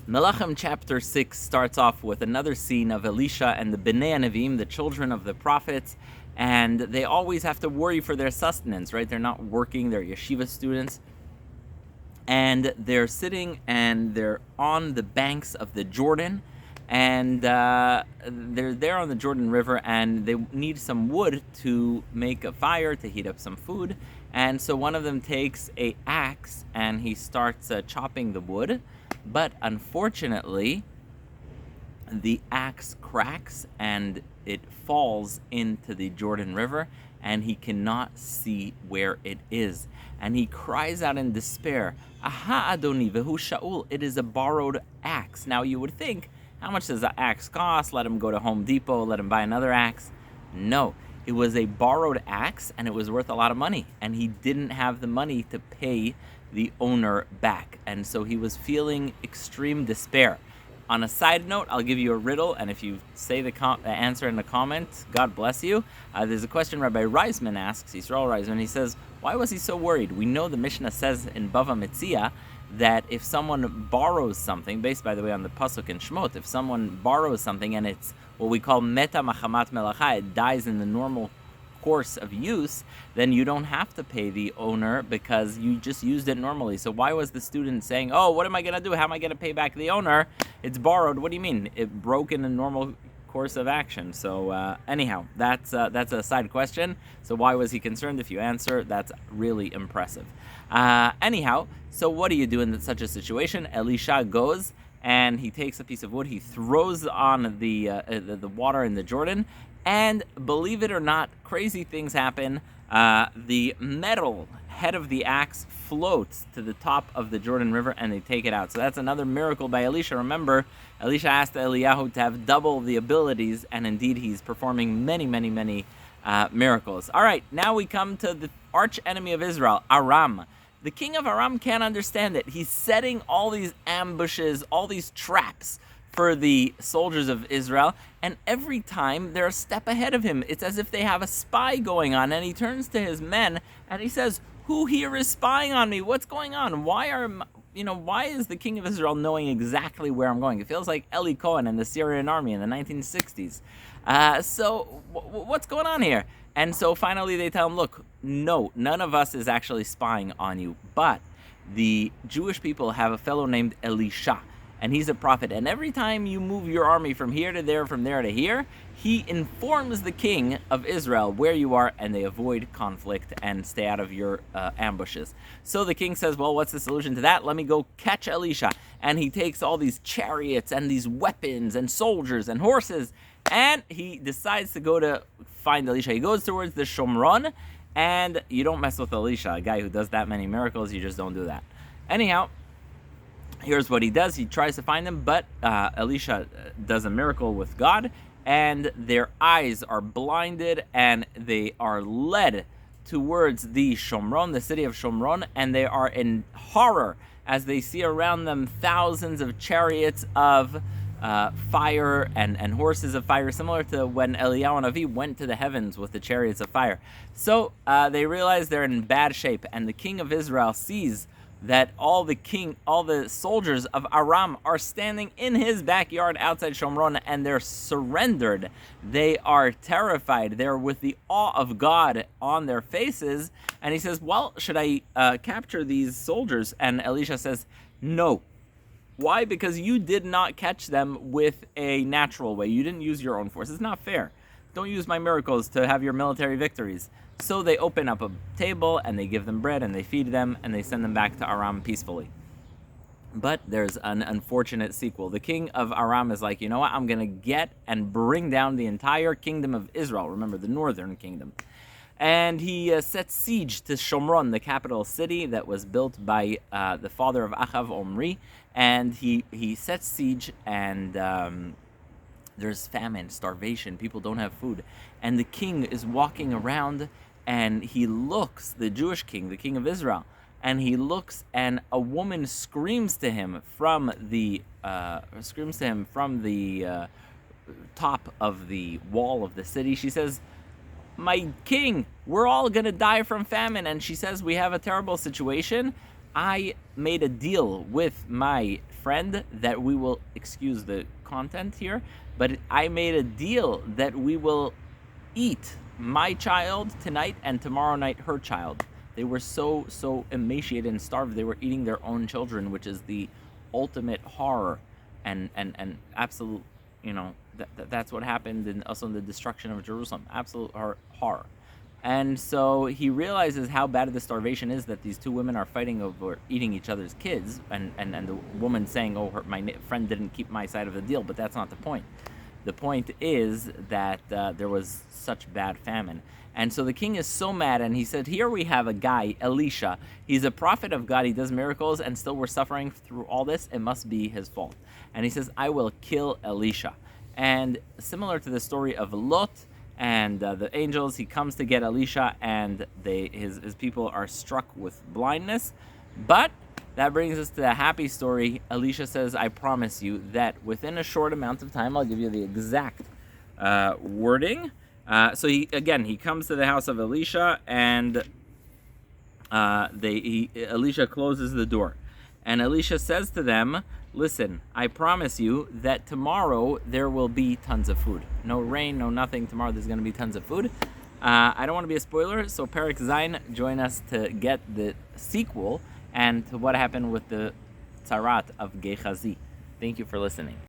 Melachim chapter 6 starts off with another scene of Elisha and the Bnei Navi, the children of the prophets, and they always have to worry for their sustenance, right? They're not working, they're yeshiva students, and they're sitting and they're on the banks of the Jordan, and they're there on the Jordan River, and they need some wood to make a fire, to heat up some food, and so one of them takes a axe and he starts chopping the wood. But unfortunately, the axe cracks and it falls into the Jordan River, and he cannot see where it is. And he cries out in despair, "Aha, Adoni, vehu Shaul, it is a borrowed axe." Now you would think, how much does the axe cost? Let him go to Home Depot, let him buy another axe. No, it was a borrowed axe, and it was worth a lot of money. And he didn't have the money to pay the owner back, and so he was feeling extreme despair. On a side note, I'll give you a riddle, and if you say the answer in the comments, God bless you. There's a question Rabbi Reisman asks, Yisrael Reisman. He says, why was he so worried? We know the Mishnah says in Bava Metzia that if someone borrows something, based by the way on the pasuk in Shmot, if someone borrows something and it's what we call meta machamat melacha, it dies in the normal course of use, then you don't have to pay the owner because you just used it normally. So why was the student saying, oh, what am I going to do? How am I going to pay back the owner? It's borrowed. What do you mean? It broke in the normal course of action. So anyhow, that's a side question. So why was he concerned? If you answer, that's really impressive. Anyhow, so what do you do in such a situation? Elisha goes and he takes a piece of wood, he throws on the water in the Jordan, and believe it or not, crazy things happen. The metal head of the axe floats to the top of the Jordan River, and they take it out. So that's another miracle by Elisha. Remember, Elisha asked Eliyahu to have double the abilities, and indeed he's performing many, many, many miracles. All right, now we come to the arch enemy of Israel, Aram. The king of Aram can't understand it. He's setting all these ambushes, all these traps for the soldiers of Israel, and every time they're a step ahead of him. It's as if they have a spy going on, and he turns to his men and he says, who here is spying on me? What's going on? Why is the king of Israel knowing exactly where I'm going? It feels like Eli Cohen and the Syrian army in the 1960s. What's going on here? And so finally they tell him, look, no, none of us is actually spying on you, but the Jewish people have a fellow named Elisha, and he's a prophet, and every time you move your army from here to there, from there to here, he informs the king of Israel where you are, and they avoid conflict and stay out of your ambushes. So the king says, well, what's the solution to that? Let me go catch Elisha. And he takes all these chariots and these weapons and soldiers and horses, and he decides to go to find Elisha. He goes towards the Shomron, and you don't mess with Elisha, a guy who does that many miracles. You just don't do that. Anyhow, here's what he does. He tries to find them, but Elisha does a miracle with God, and their eyes are blinded, and they are led towards the Shomron, the city of Shomron, and they are in horror as they see around them thousands of chariots of fire and horses of fire, similar to when Eliyahu Navi went to the heavens with the chariots of fire. So they realize they're in bad shape, and the king of Israel sees that all the soldiers of Aram are standing in his backyard outside Shomron, and they're surrendered. They are terrified. They're with the awe of God on their faces. And he says, well, should I capture these soldiers? And Elisha says, no. Why? Because you did not catch them with a natural way. You didn't use your own force. It's not fair. Don't use my miracles to have your military victories. So they open up a table and they give them bread and they feed them and they send them back to Aram peacefully. But there's an unfortunate sequel. The king of Aram is like, you know what? I'm going to get and bring down the entire kingdom of Israel. Remember, the northern kingdom. And he sets siege to Shomron, the capital city that was built by the father of Achav, Omri. And he sets siege, and there's famine, starvation. People don't have food. And the king is walking around, and he looks, the Jewish king, the king of Israel, and he looks, and a woman screams to him from the top of the wall of the city. She says, my king, we're all going to die from famine. And she says, we have a terrible situation. I made a deal with my friend that we will, excuse the content here, but I made a deal that we will eat my child tonight and tomorrow night her child. They were so emaciated and starved. They were eating their own children, which is the ultimate horror and absolute, that's what happened, and also in the destruction of Jerusalem. Absolute horror. And so he realizes how bad the starvation is, that these two women are fighting over eating each other's kids, and the woman saying, my friend didn't keep my side of the deal, but that's not the point. The point is that there was such bad famine. And so the king is so mad, and he said, here we have a guy, Elisha. He's a prophet of God. He does miracles, and still we're suffering through all this. It must be his fault. And he says, I will kill Elisha. And similar to the story of Lot and the angels, he comes to get Elisha, and his people are struck with blindness. But that brings us to the happy story. Elisha says, I promise you that within a short amount of time, I'll give you the exact wording. So he comes to the house of Elisha, and Elisha closes the door. And Elisha says to them, listen, I promise you that tomorrow there will be tons of food. No rain, no nothing. Tomorrow there's going to be tons of food. I don't want to be a spoiler, so Perek Zayin, join us to get the sequel and to what happened with the Tzarat of Gehazi. Thank you for listening.